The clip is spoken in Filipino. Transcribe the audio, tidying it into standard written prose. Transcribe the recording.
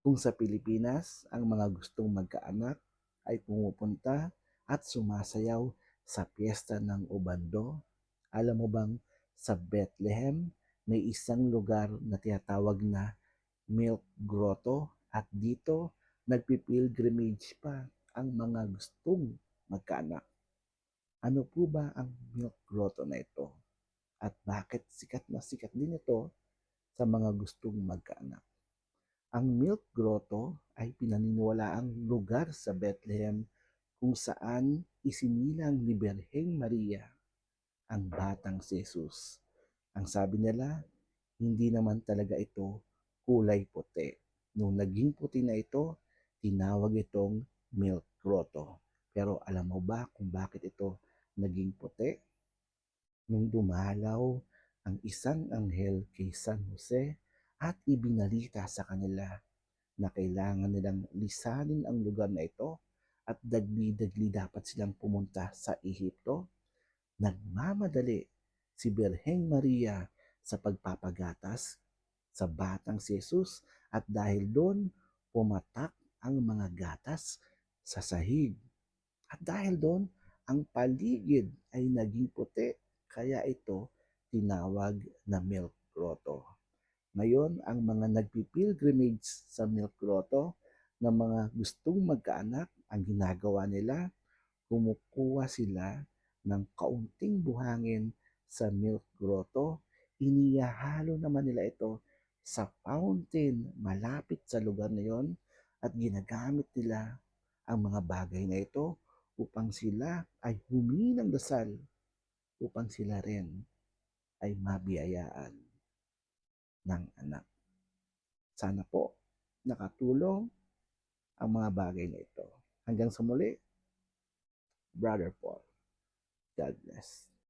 Kung sa Pilipinas, ang mga gustong magkaanak ay pumupunta at sumasayaw sa piyesta ng Ubando, alam mo bang sa Bethlehem may isang lugar na tinatawag na Milk Grotto at dito nagpipilgrimage pa ang mga gustong magkaanak. Ano po ba ang Milk Grotto na ito? At bakit sikat na sikat din ito sa mga gustong magkaanak? Ang Milk Grotto ay pinaniniwalaang lugar sa Bethlehem kung saan isinilang ni Birheng Maria ang batang si Jesus. Ang sabi nila, hindi naman talaga ito kulay puti. Nung naging puti na ito, tinawag itong Milk Grotto. Pero alam mo ba kung bakit ito naging puti? Nung dumalaw ang isang anghel kay San Jose at ibinalita sa kanila na kailangan nilang lisanin ang lugar na ito at dagli-dagli dapat silang pumunta sa Ehipto, nagmamadali si Birheng Maria sa pagpapagatas sa batang si Jesus at dahil doon pumatak ang mga gatas sa sahig. At dahil doon, ang paligid ay naging puti, kaya ito tinawag na Milk Grotto. Ngayon, ang mga nagpipilgrimage sa Milk Grotto na mga gustong magkaanak, ang ginagawa nila, kumukuha sila ng kaunting buhangin sa Milk Grotto, inihahalo naman nila ito sa fountain malapit sa lugar na yon at ginagamit nila ang mga bagay na ito upang sila ay humingi ng dasal upang sila rin ay mabiyayaan ng anak. Sana po nakatulong ang mga bagay na ito. Hanggang sa muli, Brother Paul. God bless.